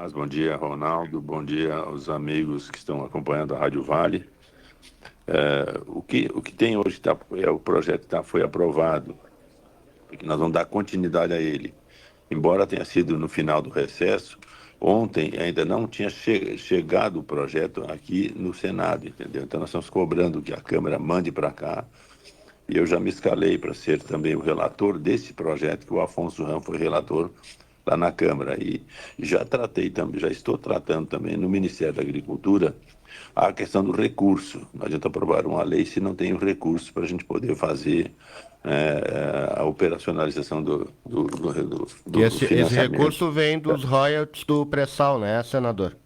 Bom dia, Ronaldo. Bom dia aos amigos que estão acompanhando a Rádio Vale. O que tem hoje o projeto foi aprovado, e que nós vamos dar continuidade a ele. Embora tenha sido no final do recesso, ontem ainda não tinha chegado o projeto aqui no Senado, entendeu? Então nós estamos cobrando que a Câmara mande para cá. E eu já me escalei para ser também o relator desse projeto, que o Afonso Ram foi relator lá na Câmara. E já estou tratando também no Ministério da Agricultura a questão do recurso. Não adianta aprovar uma lei se não tem o recurso para a gente poder fazer a operacionalização Que do esse financiamento. recurso vem dos royalties do pré-sal, né, senador?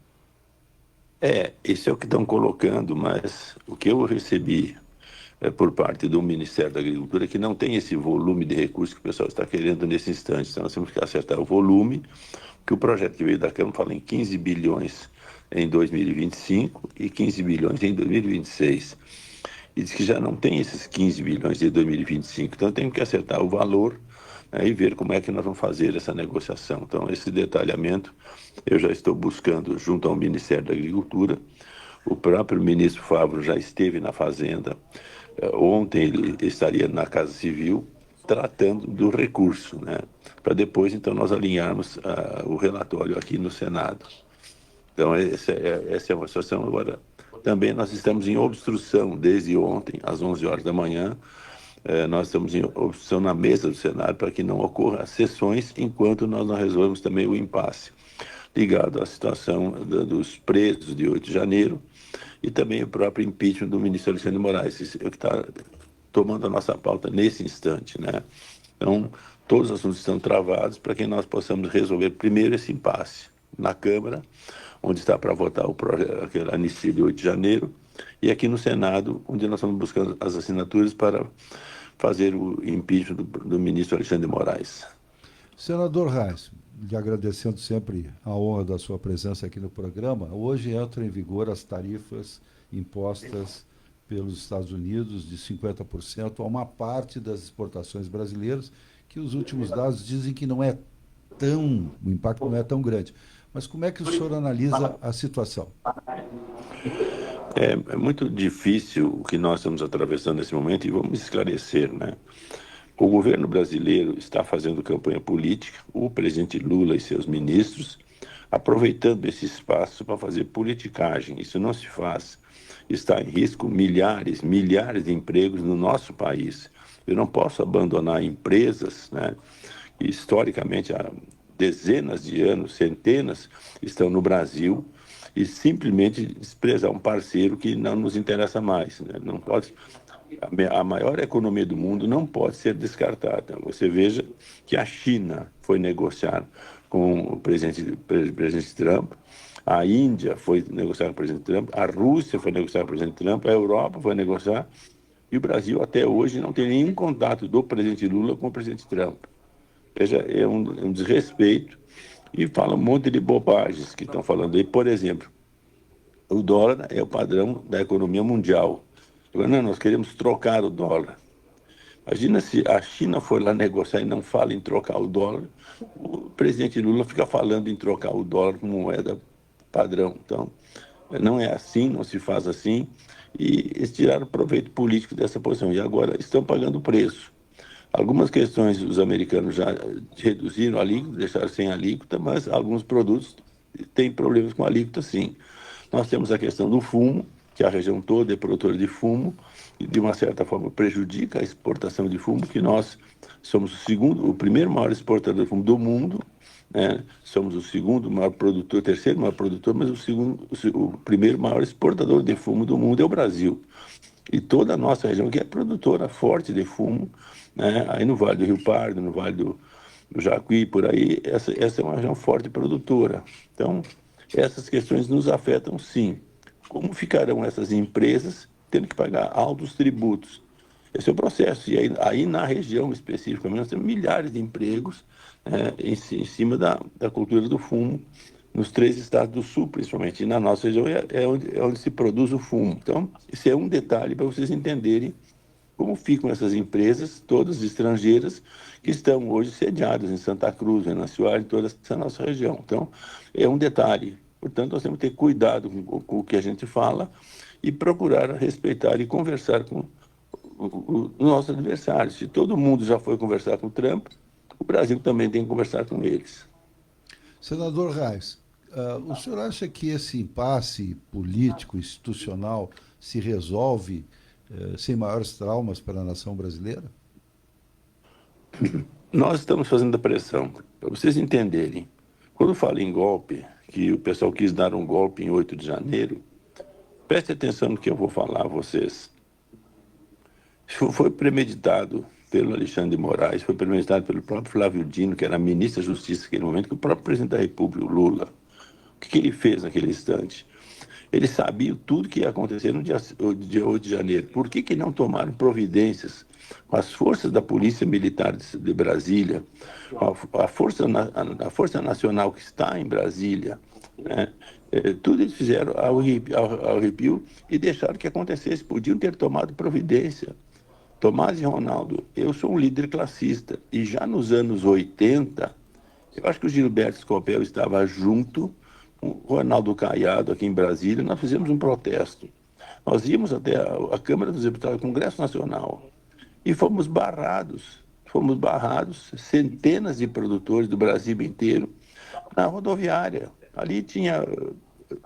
Isso é o que estão colocando, mas o que eu recebi por parte do Ministério da Agricultura é que não tem esse volume de recursos que o pessoal está querendo nesse instante. Então, nós temos que acertar o volume, que o projeto que veio da Câmara fala em 15 bilhões em 2025 e 15 bilhões em 2026. E diz que já não tem esses 15 bilhões de 2025. Então, temos que acertar o valor, né, e ver como é que nós vamos fazer essa negociação. Então, esse detalhamento eu já estou buscando junto ao Ministério da Agricultura. O próprio ministro Fávaro já esteve na Fazenda. Ontem ele estaria na Casa Civil tratando do recurso, né? Para depois, então, nós alinharmos o relatório aqui no Senado. Então, essa é uma situação. Agora, também nós estamos em obstrução desde ontem, às 11 horas da manhã. Nós estamos em obstrução na mesa do Senado para que não ocorra sessões enquanto nós não resolvemos também o impasse ligado à situação dos presos de 8 de janeiro e também o próprio impeachment do ministro Alexandre de Moraes. Isso é o que está tomando a nossa pauta nesse instante, né? Então, todos os assuntos estão travados para que nós possamos resolver primeiro esse impasse na Câmara, onde está para votar o projeto, aquela anistia de 8 de janeiro, e aqui no Senado, onde nós estamos buscando as assinaturas para fazer o impeachment do ministro Alexandre de Moraes. Senador Reis, lhe agradecendo sempre a honra da sua presença aqui no programa, hoje entram em vigor as tarifas impostas pelos Estados Unidos de 50% a uma parte das exportações brasileiras, que os últimos dados dizem que o impacto não é tão grande. Mas como é que o senhor analisa a situação? É muito difícil o que nós estamos atravessando nesse momento e vamos esclarecer, né? O governo brasileiro está fazendo campanha política, o presidente Lula e seus ministros, aproveitando esse espaço para fazer politicagem. Isso não se faz. Está em risco milhares de empregos no nosso país. Eu não posso abandonar empresas, né, que historicamente há dezenas de anos, centenas, estão no Brasil e simplesmente desprezar um parceiro que não nos interessa mais, né? Não pode. A maior economia do mundo não pode ser descartada. Você veja que a China foi negociar com o presidente Trump, a Índia foi negociar com o presidente Trump, a Rússia foi negociar com o presidente Trump, a Europa foi negociar, e o Brasil até hoje não tem nenhum contato do presidente Lula com o presidente Trump. Veja, é um desrespeito e fala um monte de bobagens que estão falando aí. Por exemplo, o dólar é o padrão da economia mundial. Agora, não, nós queremos trocar o dólar. Imagina se a China for lá negociar e não fala em trocar o dólar, o presidente Lula fica falando em trocar o dólar como moeda padrão. Então, não é assim, não se faz assim, e eles tiraram proveito político dessa posição, e agora estão pagando o preço. Algumas questões os americanos já reduziram a alíquota, deixaram sem alíquota, mas alguns produtos têm problemas com a alíquota, sim. Nós temos a questão do fumo, que a região toda é produtora de fumo, e de uma certa forma prejudica a exportação de fumo, que nós somos o primeiro maior exportador de fumo do mundo, né? Somos o segundo maior produtor, terceiro maior produtor, mas o primeiro maior exportador de fumo do mundo é o Brasil. E toda a nossa região que é produtora forte de fumo, né? Aí no Vale do Rio Pardo, no Vale do Jacuí, por aí, essa é uma região forte produtora. Então, essas questões nos afetam, sim. Como ficarão essas empresas tendo que pagar altos tributos? Esse é o processo. E aí na região especificamente, nós temos milhares de empregos, em cima da cultura do fumo, nos 3 estados do sul, principalmente. E na nossa região é onde se produz o fumo. Então, esse é um detalhe para vocês entenderem como ficam essas empresas, todas estrangeiras, que estão hoje sediadas em Santa Cruz, em Maceió, em toda essa nossa região. Então, é um detalhe. Portanto, nós temos que ter cuidado com o que a gente fala e procurar respeitar e conversar com os nossos adversários. Se todo mundo já foi conversar com o Trump, o Brasil também tem que conversar com eles. Senador Reis, o senhor acha que esse impasse político, institucional, se resolve sem maiores traumas para a nação brasileira? Nós estamos fazendo a pressão, para vocês entenderem. Quando falo em golpe, que o pessoal quis dar um golpe em 8 de janeiro, preste atenção no que eu vou falar a vocês. Foi premeditado pelo Alexandre de Moraes, foi premeditado pelo próprio Flávio Dino, que era ministro da Justiça naquele momento, que o próprio presidente da República, o Lula. O que ele fez naquele instante? Ele sabia tudo que ia acontecer no dia 8 de janeiro. Por que não tomaram providências com as forças da Polícia Militar de Brasília, a Força Nacional que está em Brasília, né? Tudo eles fizeram ao arrepio e deixaram que acontecesse. Podiam ter tomado providência. Tomás e Ronaldo, eu sou um líder classista e já nos anos 80, eu acho que o Gilberto Scopel estava junto com o Ronaldo Caiado aqui em Brasília, nós fizemos um protesto. Nós íamos até a Câmara dos Deputados, o Congresso Nacional, e fomos barrados, centenas de produtores do Brasil inteiro, na rodoviária. Ali tinha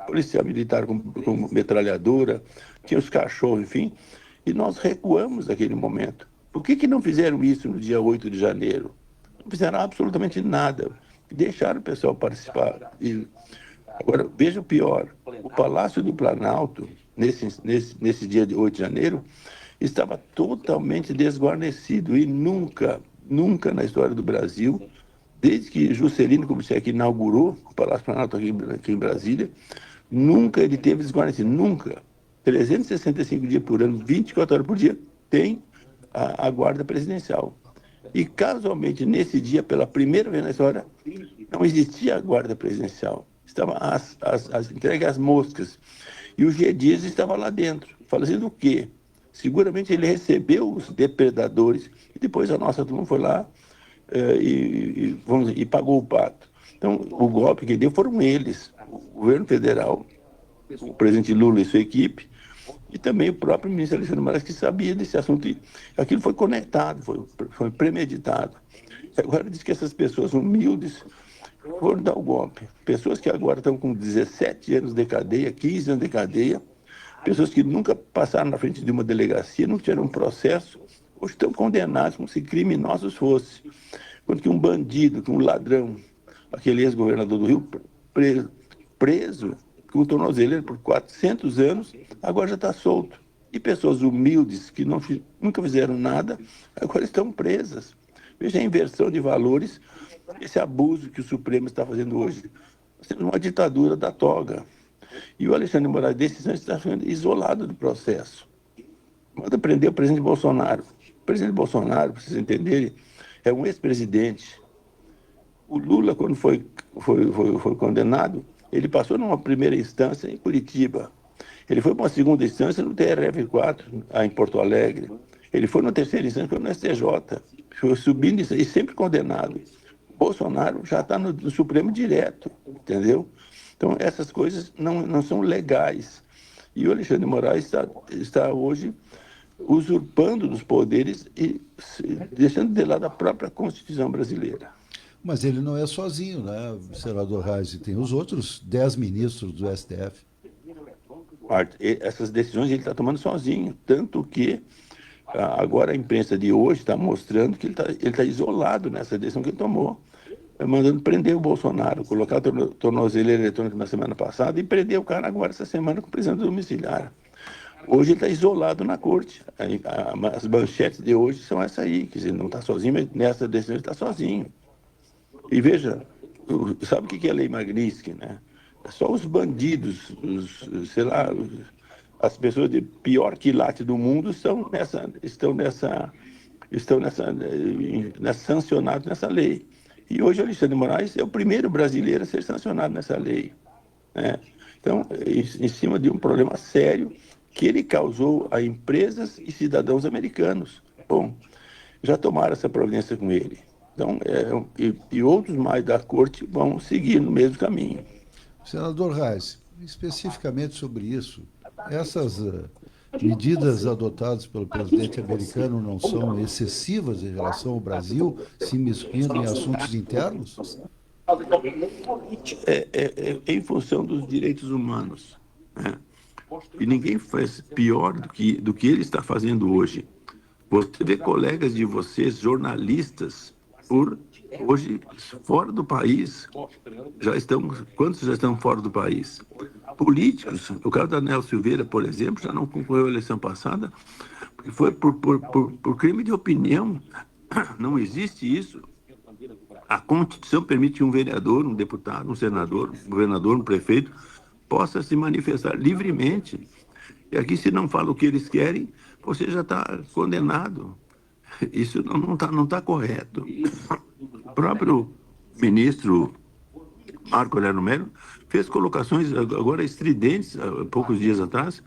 policial militar com metralhadora, tinha os cachorros, enfim, e nós recuamos naquele momento. Por que não fizeram isso no dia 8 de janeiro? Não fizeram absolutamente nada. Deixaram o pessoal participar. Agora, veja o pior. O Palácio do Planalto, nesse dia de 8 de janeiro, estava totalmente desguarnecido. E nunca na história do Brasil, desde que Juscelino Kubitschek inaugurou o Palácio do Planalto aqui em Brasília, nunca ele teve desguarnecido. Nunca. 365 dias por ano, 24 horas por dia, tem a guarda presidencial. E, casualmente, nesse dia, pela primeira vez na história, não existia a guarda presidencial. Estavam as entregues às moscas. E o G. Dias estava lá dentro, fazendo o quê? Seguramente ele recebeu os depredadores e depois a nossa turma foi lá e pagou o pato. Então, o golpe que deu foram eles, o governo federal, o presidente Lula e sua equipe, e também o próprio ministro Alexandre de Moraes, que sabia desse assunto. E aquilo foi conectado, foi premeditado. Agora diz que essas pessoas humildes foram dar o golpe. Pessoas que agora estão com 17 anos de cadeia, 15 anos de cadeia, pessoas que nunca passaram na frente de uma delegacia, nunca tiveram um processo, hoje estão condenados como se criminosos fossem. Quando que um bandido, que um ladrão, aquele ex-governador do Rio, preso com o tornozeleiro por 400 anos, agora já está solto. E pessoas humildes que nunca fizeram nada, agora estão presas. Veja a inversão de valores, esse abuso que o Supremo está fazendo hoje. Nós temos uma ditadura da toga. E o Alexandre de Moraes, desses anos, está sendo isolado do processo. Manda prender o presidente Bolsonaro. O presidente Bolsonaro, para vocês entenderem, é um ex-presidente. O Lula, quando foi condenado, ele passou numa primeira instância em Curitiba. Ele foi para uma segunda instância no TRF4, em Porto Alegre. Ele foi na terceira instância, foi no STJ. Foi subindo e sempre condenado. Bolsonaro já está no Supremo direto, entendeu? Então, essas coisas não são legais. E o Alexandre de Moraes está hoje usurpando dos poderes e deixando de lado a própria Constituição brasileira. Mas ele não é sozinho, né, senador Reis? Tem os outros 10 ministros do STF. Essas decisões ele está tomando sozinho, tanto que agora a imprensa de hoje está mostrando que ele tá isolado nessa decisão que ele tomou, mandando prender o Bolsonaro, colocar a tornozeleira eletrônica na semana passada e prender o cara agora essa semana com prisão domiciliar. Hoje ele está isolado na corte. As manchetes de hoje são essa aí, quer dizer, não está sozinho, mas nessa decisão ele está sozinho. E veja, sabe o que é a Lei Magnitsky, né? Só os bandidos, as pessoas de pior quilate do mundo estão sancionados nessa lei. E hoje o Alexandre de Moraes é o primeiro brasileiro a ser sancionado nessa lei, né? Então, em cima de um problema sério, que ele causou a empresas e cidadãos americanos. Bom, já tomaram essa providência com ele. Então, e outros mais da corte vão seguir no mesmo caminho. Senador Reis, especificamente sobre isso, essas medidas adotadas pelo presidente americano não são excessivas em relação ao Brasil, se imiscuindo em assuntos internos? Em função dos direitos humanos, né? E ninguém faz pior do que ele está fazendo hoje. Você vê colegas de vocês, jornalistas, hoje fora do país, quantos já estão fora do país? Políticos, o caso da Nelson Silveira, por exemplo, já não concorreu à eleição passada, porque foi por crime de opinião. Não existe isso. A Constituição permite que um vereador, um deputado, um senador, um governador, um prefeito, possa se manifestar livremente. E aqui, se não fala o que eles querem, você já está condenado. Isso não tá correto. O próprio ministro Marco Aurélio Mello fez colocações agora estridentes, há poucos dias atrás,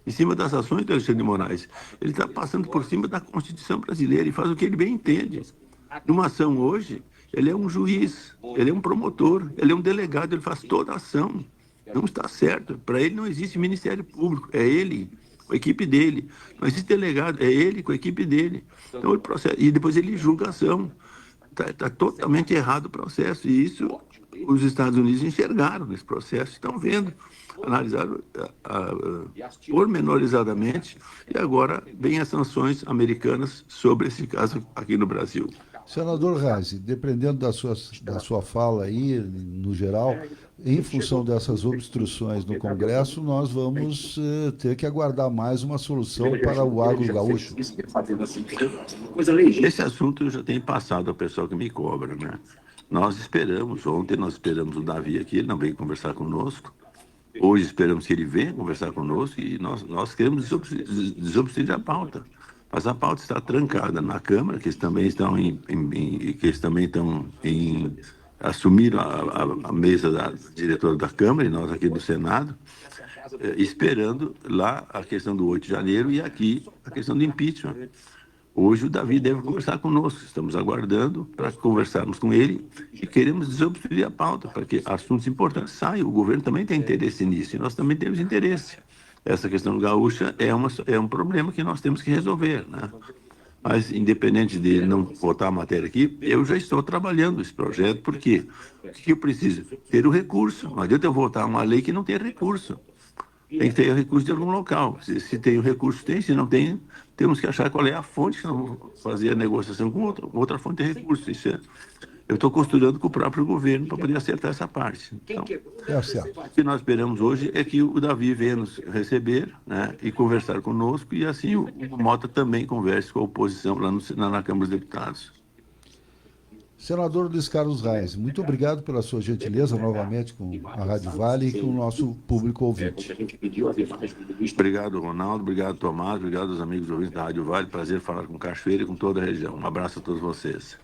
em cima das ações do Alexandre de Moraes. Ele está passando por cima da Constituição brasileira e faz o que ele bem entende. Numa ação hoje, ele é um juiz, ele é um promotor, ele é um delegado, ele faz toda a ação. Não está certo. Para ele não existe Ministério Público, é ele com a equipe dele. Não existe delegado, é ele com a equipe dele. Então, ele processa, e depois ele julga a ação. Está totalmente errado o processo. E isso os Estados Unidos enxergaram nesse processo, estão vendo, analisaram pormenorizadamente, e agora vem as sanções americanas sobre esse caso aqui no Brasil. Senador Reis, dependendo da sua fala aí, no geral, em função dessas obstruções no Congresso, nós vamos ter que aguardar mais uma solução para o agro gaúcho. Esse assunto eu já tenho passado ao pessoal que me cobra, né? Ontem nós esperamos o Davi aqui, ele não veio conversar conosco. Hoje esperamos que ele venha conversar conosco e nós queremos desobstruir a pauta. Mas a pauta está trancada na Câmara, que eles também assumiram a mesa da diretora da Câmara e nós aqui do Senado, esperando lá a questão do 8 de janeiro e aqui a questão do impeachment. Hoje o Davi deve conversar conosco, estamos aguardando para conversarmos com ele e queremos desobstruir a pauta, para que assuntos importantes saiam. O governo também tem interesse nisso e nós também temos interesse. Essa questão gaúcha é um problema que nós temos que resolver, né? Mas, independente de não votar a matéria aqui, eu já estou trabalhando esse projeto, porque o que eu preciso? Ter o recurso. Não adianta eu votar uma lei que não tem recurso. Tem que ter recurso de algum local. Se tem o recurso, tem. Se não tem, temos que achar qual é a fonte, que nós vamos fazer a negociação com outra fonte de recurso. Eu estou costurando com o próprio governo para poder acertar essa parte. Então, o que nós esperamos hoje é que o Davi venha nos receber, né, e conversar conosco, e assim o Mota também converse com a oposição lá na Câmara dos Deputados. Senador Luiz Carlos Reis, muito obrigado pela sua gentileza novamente com a Rádio Vale e com o nosso público ouvinte. Obrigado, Ronaldo, obrigado, Tomás, obrigado aos amigos ouvintes da Rádio Vale, prazer falar com Cachoeira e com toda a região. Um abraço a todos vocês.